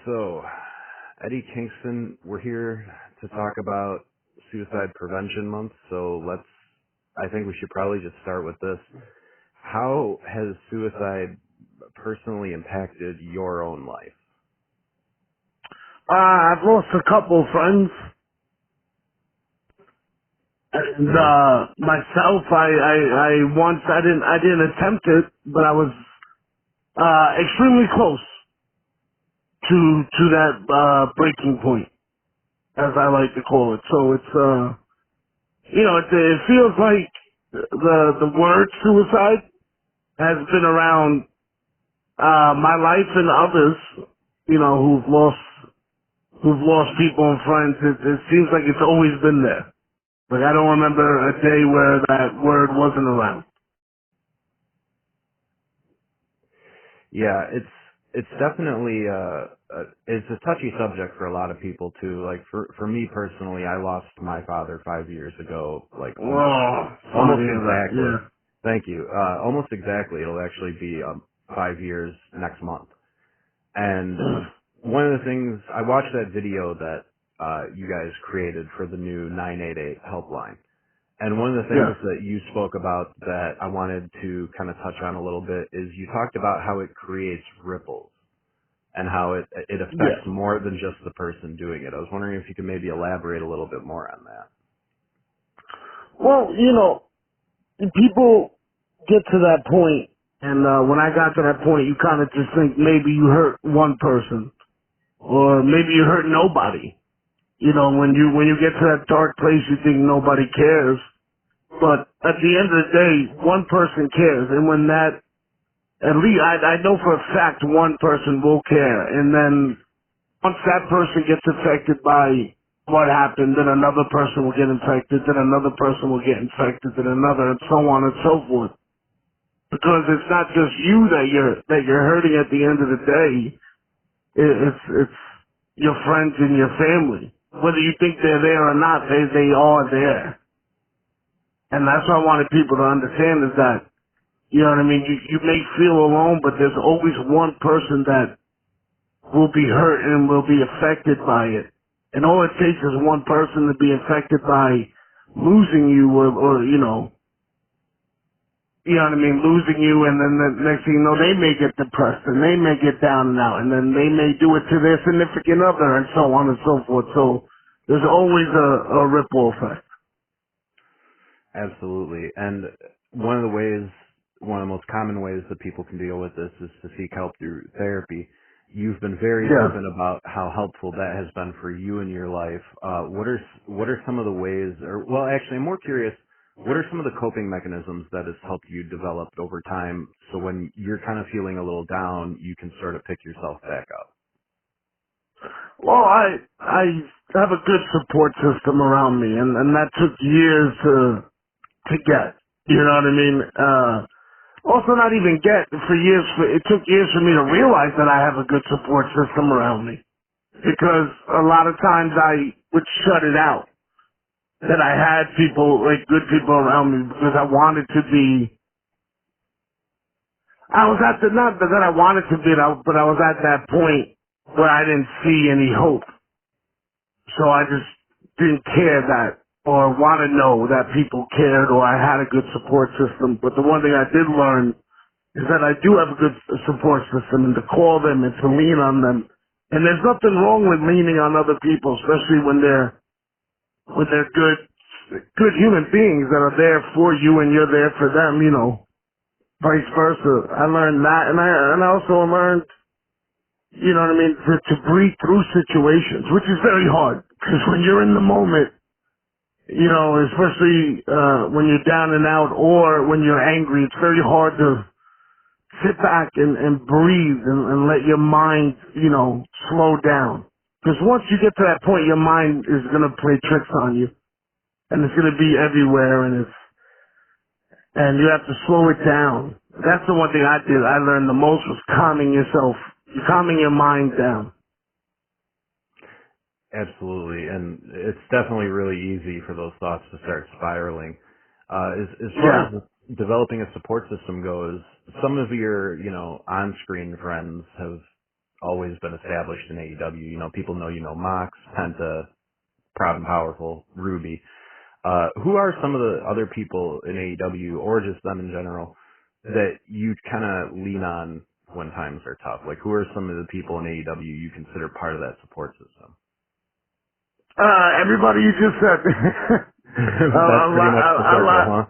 So, Eddie Kingston, we're here to talk about Suicide Prevention Month. I think we should probably just start with this. How has suicide personally impacted your own life? I've lost a couple friends, and myself, I didn't attempt it, but I was extremely close to that breaking point, as I like to call it. So it's it feels like the word suicide has been around my life and others, who've lost people and friends. It seems like it's always been there. Like, I don't remember a day where that word wasn't around. Yeah, it's definitely it's a touchy subject for a lot of people too. Like for me personally, I lost my father 5 years ago. Like Oh, sorry almost to hear that. exactly. Yeah. Thank you. Almost exactly. It'll actually be 5 years next month. And one of the things, I watched that video that you guys created for the new 988 helpline. And one of the Yeah. things that you spoke about that I wanted to kind of touch on a little bit is you talked about how it creates ripples and how it affects Yeah. more than just the person doing it. I was wondering if you could maybe elaborate a little bit more on that. Well, people get to that point, and when I got to that point, you kind of just think maybe you hurt one person, or maybe you hurt nobody. When you get to that dark place, you think nobody cares. But at the end of the day, one person cares, and when that, at least I know for a fact one person will care, and then once that person gets affected by what happened, then another person will get infected, then another person will get infected, then another, and so on and so forth. Because it's not just you that you're hurting at the end of the day. It's your friends and your family. Whether you think they're there or not, they are there. And that's what I wanted people to understand is that, you know what I mean, you may feel alone, but there's always one person that will be hurt and will be affected by it. And all it takes is one person to be affected by losing you or what I mean, losing you, and then the next thing you know, they may get depressed, and they may get down and out, and then they may do it to their significant other, and so on and so forth. So there's always a ripple effect. Absolutely. And one of the most common ways that people can deal with this is to seek help through therapy. You've been very Yeah. open about how helpful that has been for you in your life. What are some of the ways, or well, actually, I'm more curious. What are some of the coping mechanisms that has helped you develop over time, so when you're kind of feeling a little down, you can sort of pick yourself back up? Well, I have a good support system around me, and that took years to get. You know what I mean? Also, not even get for years. It took years for me to realize that I have a good support system around me, because a lot of times I would shut it out. That I had people, like good people around me, because I wanted to be. I was at the not that I wanted to be, but I was at that point where I didn't see any hope. So I just didn't care that or want to know that people cared or I had a good support system. But the one thing I did learn is that I do have a good support system, and to call them and to lean on them. And there's nothing wrong with leaning on other people, especially when they're good human beings that are there for you and you're there for them, vice versa. I learned that, and I also learned, you know what I mean, to breathe through situations, which is very hard, because when you're in the moment, especially when you're down and out or when you're angry, it's very hard to sit back and breathe and let your mind, slow down. Because once you get to that point, your mind is going to play tricks on you, and it's going to be everywhere, and you have to slow it down. That's the one thing I did. I learned the most was calming your mind down. Absolutely, and it's definitely really easy for those thoughts to start spiraling. As far Yeah. as developing a support system goes, some of your, on-screen friends have always been established in AEW. You know, people know Mox, Penta, Proud and Powerful, Ruby. Who are some of the other people in AEW, or just them in general, that you kind of lean on when times are tough? Like, who are some of the people in AEW you consider part of that support system? Everybody you just said. That's pretty much the circle, huh?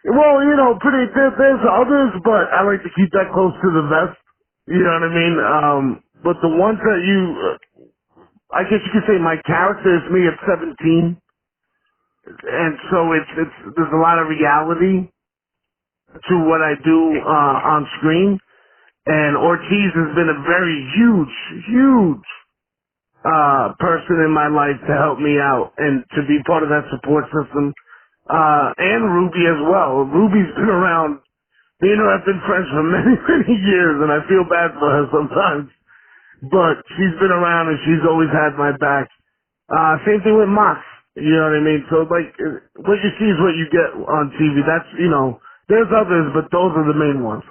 Well, there's others, but I like to keep that close to the vest. You know what I mean? But the ones that I guess you could say my character is me at 17. And so there's a lot of reality to what I do, on screen. And Ortiz has been a very huge, person in my life to help me out and to be part of that support system. And Ruby as well. Ruby's been around. Me and her have been friends for many, many years, and I feel bad for her sometimes. But she's been around and she's always had my back. Same thing with Mox. You know what I mean? So, like, what you see is what you get on TV. That's, there's others, but those are the main ones.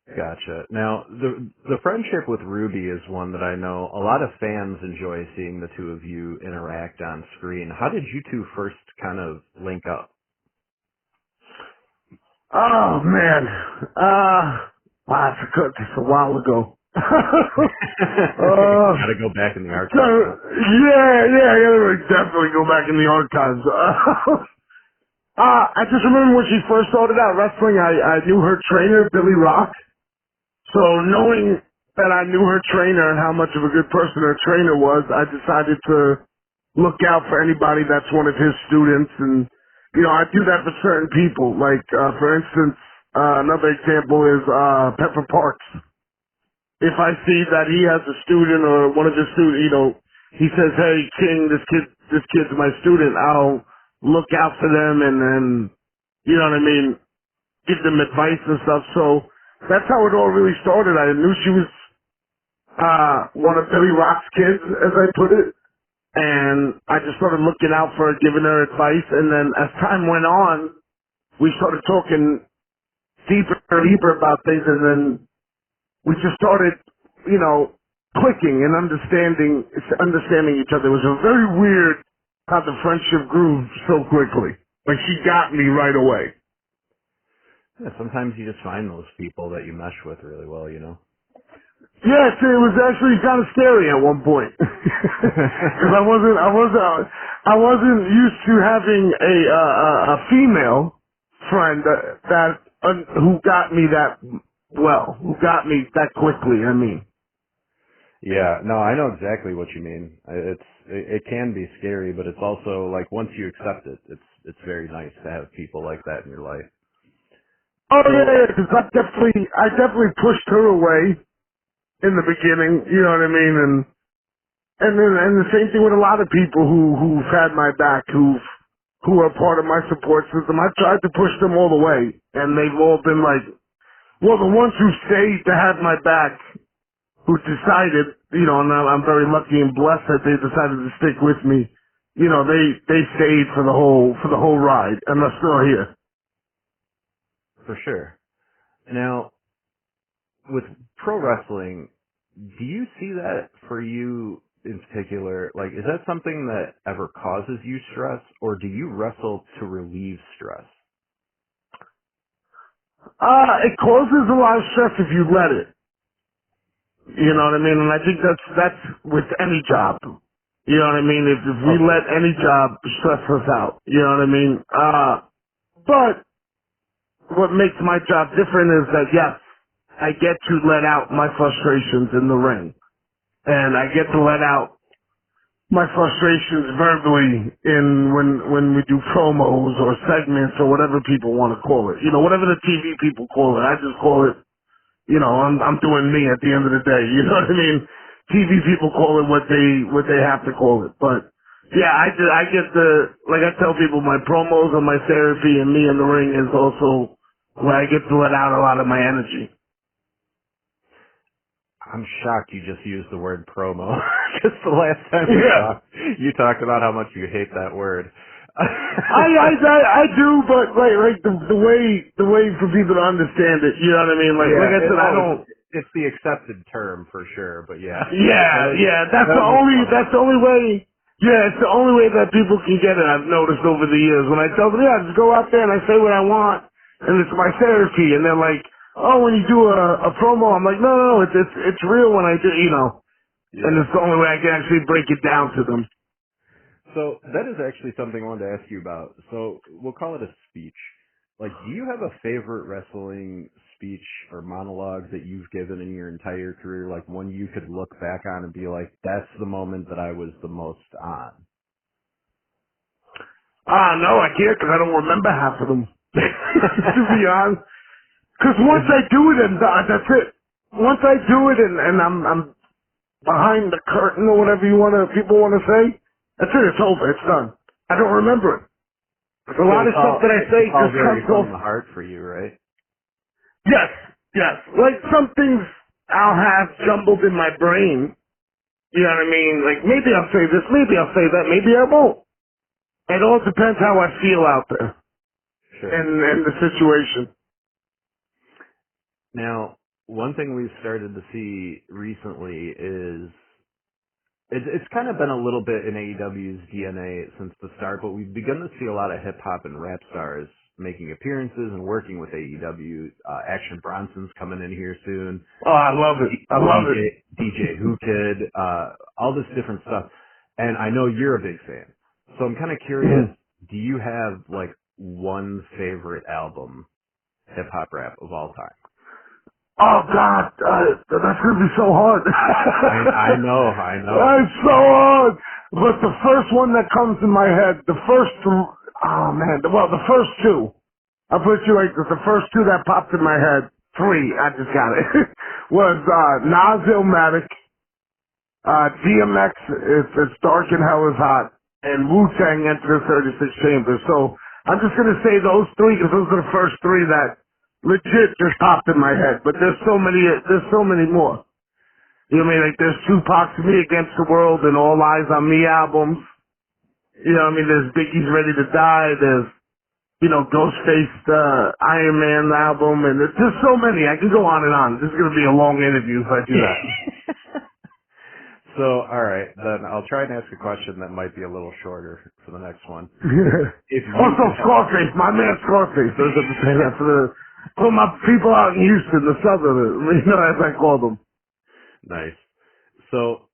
Gotcha. Now, the friendship with Ruby is one that I know a lot of fans enjoy seeing the two of you interact on screen. How did you two first kind of link up? Oh, man. Wow, that's a while ago. Gotta go back in the archives. Yeah, I gotta definitely go back in the archives. I just remember when she first started out wrestling, I knew her trainer, Billy Rock. So knowing that I knew her trainer and how much of a good person her trainer was, I decided to look out for anybody that's one of his students. And, I do that for certain people. Like, for instance, another example is Pepper Parks. If I see that he has a student or one of his students, he says, "Hey, King, this kid's my student," I'll look out for them and then, you know what I mean, give them advice and stuff. So that's how it all really started. I knew she was one of Billy Rock's kids, as I put it, and I just started looking out for her, giving her advice. And then as time went on, we started talking deeper and deeper about things, and then we just started, clicking and understanding each other. It was a very weird how the friendship grew so quickly. Like, she got me right away. Yeah, sometimes you just find those people that you mesh with really well, Yes, it was actually kind of scary at one point. Because I wasn't used to having a female friend who got me that well, who got me that quickly, I mean. Yeah, no, I know exactly what you mean. It can be scary, but it's also like once you accept it, it's very nice to have people like that in your life. Oh yeah, because I definitely pushed her away in the beginning, you know what I mean, and the same thing with a lot of people who've had my back, who are part of my support system. I tried to push them all the way, and they've all been like, well, the ones who stayed to have my back, who decided, and I'm very lucky and blessed that they decided to stick with me. They stayed for the whole ride, and they're still here. For sure. Now, with pro wrestling, do you see that for you in particular? Like, is that something that ever causes you stress, or do you wrestle to relieve stress? It causes a lot of stress if you let it. You know what I mean? And I think that's with any job. You know what I mean? If we let any job stress us out, you know what I mean? But what makes my job different is that, yes, I get to let out my frustrations in the ring. And I get to let out my frustrations verbally when we do promos or segments or whatever people want to call it. Whatever the TV people call it. I just call it, I'm doing me at the end of the day. You know what I mean? TV people call it what they have to call it. But yeah, I get like I tell people, my promos and my therapy and me in the ring is also where I get to let out a lot of my energy. I'm shocked you just used the word promo. Just the last time you talked about how much you hate that word. I do, but like the way for people to understand it, you know what I mean? Like I said, it's the accepted term for sure, but yeah. Yeah, that's the only way. Yeah, it's the only way that people can get it. I've noticed over the years when I tell them, yeah, just go out there and I say what I want, and it's my therapy, and they're like, oh, when you do a promo, I'm like, no, it's real when I do, Yeah. and it's the only way I can actually break it down to them. So that is actually something I wanted to ask you about. So we'll call it a speech. Like, do you have a favorite wrestling speech or monologue that you've given in your entire career? Like one you could look back on and be like, that's the moment that I was the most on. No, I can't because I don't remember half of them. To be honest. Because once I do it, and that's it. Once I do it, and I'm behind the curtain or whatever people want to say, that's it. It's over. It's done. I don't remember it. A lot of stuff that I say just comes from off the heart for you, right? Yes. Like some things I'll have jumbled in my brain. You know what I mean? Like maybe I'll say this, maybe I'll say that, maybe I won't. It all depends how I feel out there. Sure. And the situation. Now, one thing we've started to see recently is it's kind of been a little bit in AEW's DNA since the start, but we've begun to see a lot of hip-hop and rap stars making appearances and working with AEW. Action Bronson's coming in here soon. Oh, I love it. I love it. DJ Who Kid, all this different stuff. And I know you're a big fan. So I'm kind of curious, do you have like one favorite album, hip-hop rap of all time? Oh God, that's gonna be so hard. I know. It's so hard. But the first one that comes in my head, the first two, I'll put it to you like this, the first two that popped in my head, three, I just got it, was Nas Illmatic, DMX, If It's Dark and Hell Is Hot, and Wu-Tang Enter the 36 Chambers. So I'm just gonna say those three because those are the first three that legit just popped in my head, but there's so many more. You know what I mean? Like there's Tupac's Me Against the World and All Eyes on Me albums. You know what I mean? There's Biggie's Ready to Die. There's, Ghostface, Iron Man album, and there's just so many. I can go on and on. This is going to be a long interview if I do that. So, all right, then I'll try and ask a question that might be a little shorter for the next one. Also, Scarface, my man Scarface. I was going to say that for my people out in Houston, the Southerners, as I call them. Nice. So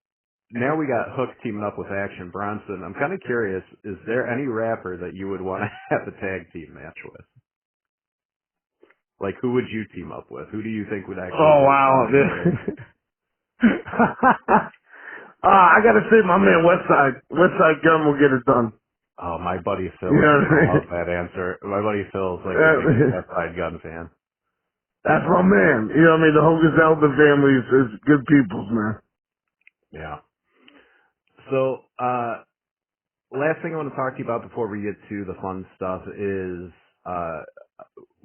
now we got Hook teaming up with Action Bronson. I'm kind of curious, is there any rapper that you would want to have a tag team match with? Like, who would you team up with? Who do you think would actually... Oh, wow. I got to say, my man Westside Gun will get it done. Oh, my buddy Phil. Yeah. I love that answer. My buddy Phil's like a big Westside Gun fan. That's my man. You know what I mean? The Hogan Zelda family is good peoples, man. Yeah. So, last thing I want to talk to you about before we get to the fun stuff is,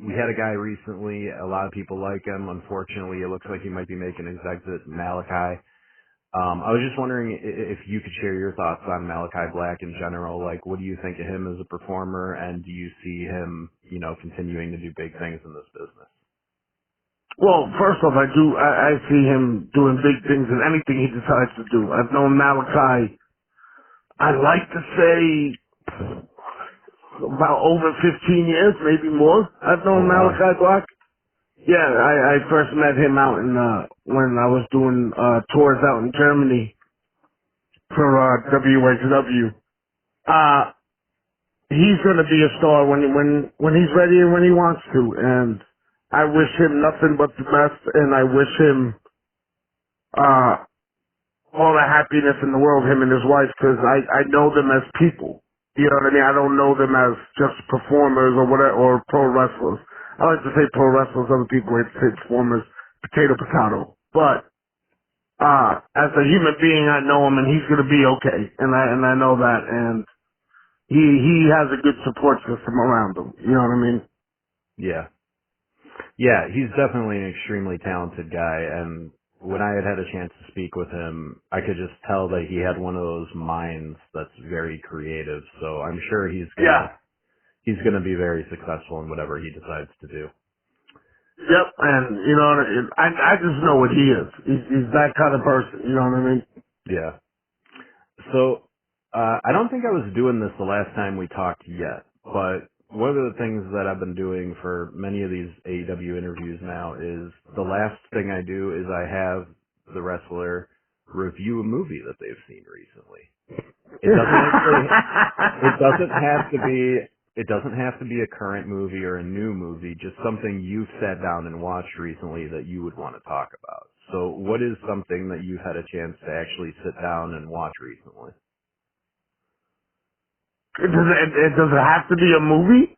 we had a guy recently, a lot of people like him. Unfortunately, it looks like he might be making his exit, Malachi. I was just wondering if you could share your thoughts on Malachi Black in general. Like, what do you think of him as a performer, and do you see him, continuing to do big things in this business? Well, first off, I see him doing big things in anything he decides to do. I've known Malachi, I'd like to say, about over 15 years, maybe more. I've known Malachi Black. Yeah, I first met him out in, when I was doing, tours out in Germany for, WXW. He's gonna be a star when he's ready and when he wants to, and I wish him nothing but the best, and I wish him, all the happiness in the world, him and his wife, because I know them as people. You know what I mean? I don't know them as just performers or whatever, or pro wrestlers. I like to say pro wrestlers, other people like to say performers, potato. But, as a human being, I know him and he's gonna be okay. And I know that, and he has a good support system around him. You know what I mean? Yeah. Yeah, he's definitely an extremely talented guy, and when I had a chance to speak with him, I could just tell that he had one of those minds that's very creative, so I'm sure he's gonna be very successful in whatever he decides to do. Yep, and you know, I just know what he is. He's that kind of person. You know what I mean? Yeah. So, I don't think I was doing this the last time we talked yet, but one of the things that I've been doing for many of these AEW interviews now is the last thing I do is I have the wrestler review a movie that they've seen recently. It doesn't have to be a current movie or a new movie, just something you've sat down and watched recently that you would want to talk about. So what is something that you've had a chance to actually sit down and watch recently? Does it have to be a movie?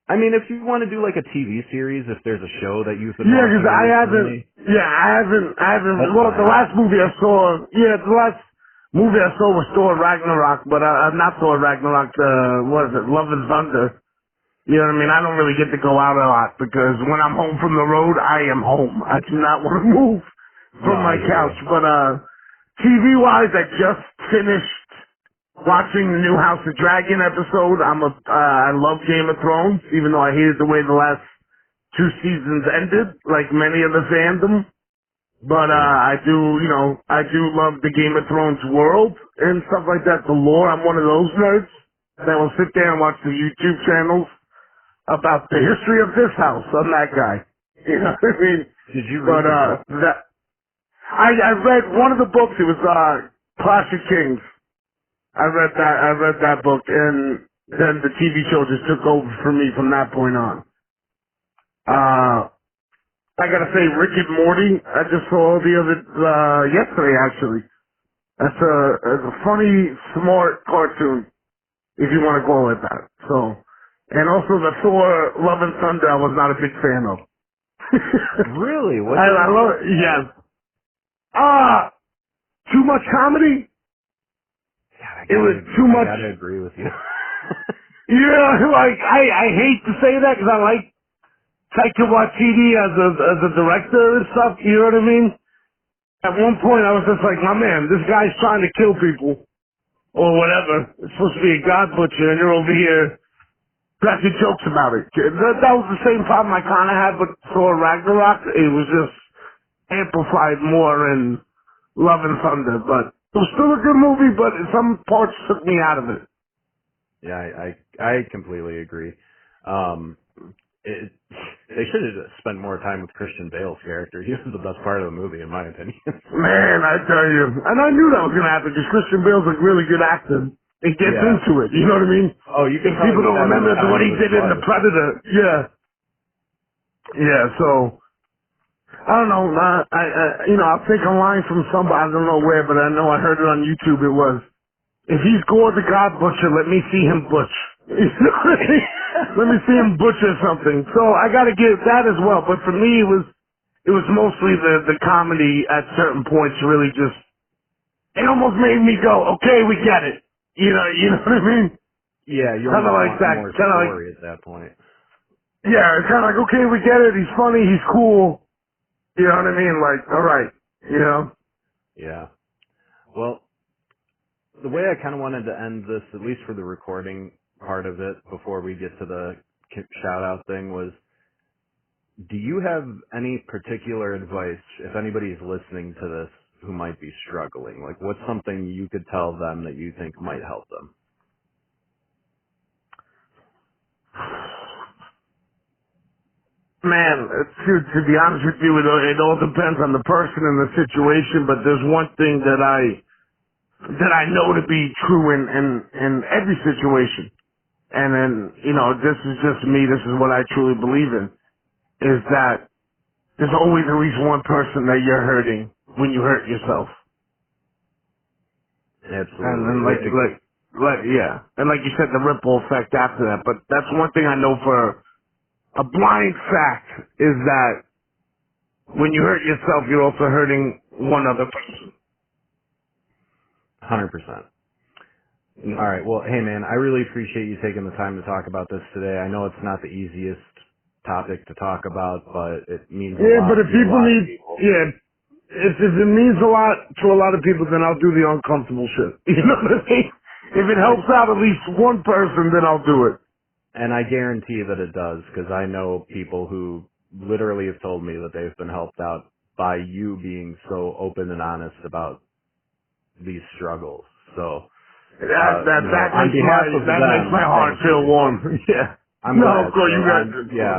I mean, if you want to do like a TV series, if there's a show that you've been Yeah, watching because I recently, haven't. that's Well, fine. the last movie I saw was Thor Ragnarok, but not Thor Ragnarok. What is it? Love and Thunder. You know what I mean? I don't really get to go out a lot because when I'm home from the road, I am home. I do not want to move No, from I my hear couch. you. But TV-wise, I just finished watching the new House of Dragon episode. I love Game of Thrones, even though I hated the way the last 2 seasons ended, like many of the fandom. But I do love the Game of Thrones world and stuff like that. The lore. I'm one of those nerds that will sit there and watch the YouTube channels about the history of this house. I'm that guy. You know what I mean? Did you read But the book? I read one of the books. It was Clash of Kings. I read that book, and then the TV show just took over for me from that point on. I gotta say, Rick and Morty, I just saw yesterday actually. That's a funny, smart cartoon, if you want to call it that. So, and also the Thor Love and Thunder I was not a big fan of. Really? What I love it, yes. Too much comedy? God, It was too much. I gotta agree with you. Yeah, like, I hate to say that because I like Taika Waititi as a director and stuff, you know what I mean? At one point I was just like, my man, this guy's trying to kill people. Or whatever. It's supposed to be a god butcher and you're over here cracking jokes about it. That was the same problem I kind of had with Thor Ragnarok. It was just amplified more in Love and Thunder. But it was still a good movie, but some parts took me out of it. Yeah, I completely agree. They should have spent more time with Christian Bale's character. He was the best part of the movie, in my opinion. Man, I tell you. And I knew that was going to happen because Christian Bale's a really good actor. He gets Yeah. into it, you know what I mean? Oh, you can If tell people he's don't having remember the time what of he his did in The life. Predator. Yeah. Yeah, so, I don't know. I'll take a line from somebody, I don't know where, but I know I heard it on YouTube. It was, if he's Gore the God Butcher, let me see him butch. You know what I mean? Let me see him butcher something. So I got to give that as well. But for me, it was mostly the comedy at certain points. Really, just it almost made me go, okay, we get it. You know what I mean? Yeah, you Kind of almost like want that. more Kind of like, story at that point. yeah, it's kind of like, okay, we get it. He's funny. He's cool. You know what I mean? Like, all right. You know? Yeah. Well, the way I kind of wanted to end this, at least for the recording part of it, before we get to the shout-out thing, was, do you have any particular advice, if anybody's listening to this who might be struggling? Like, what's something you could tell them that you think might help them? Man, to be honest with you, it all depends on the person and the situation, but there's one thing that I know to be true in every situation. And then, this is just me, this is what I truly believe in, is that there's always at least one person that you're hurting when you hurt yourself. And then Absolutely. yeah. And like you said, the ripple effect after that. But that's one thing I know for a blind fact is that when you hurt yourself, you're also hurting one other person. 100%. You All know? right. Well, hey, man, I really appreciate you taking the time to talk about this today. I know it's not the easiest topic to talk about, but it means a Yeah, lot but if to a people lot of need, people. yeah, if it means a lot to a lot of people, then I'll do the uncomfortable shit. You know what I mean? If it helps out at least one person, then I'll do it. And I guarantee that it does, because I know people who literally have told me that they've been helped out by you being so open and honest about these struggles. So, that makes my heart feel warm. Yeah. I'm glad. Of course,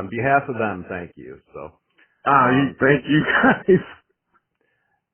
on behalf of them, thank you. So, thank you guys.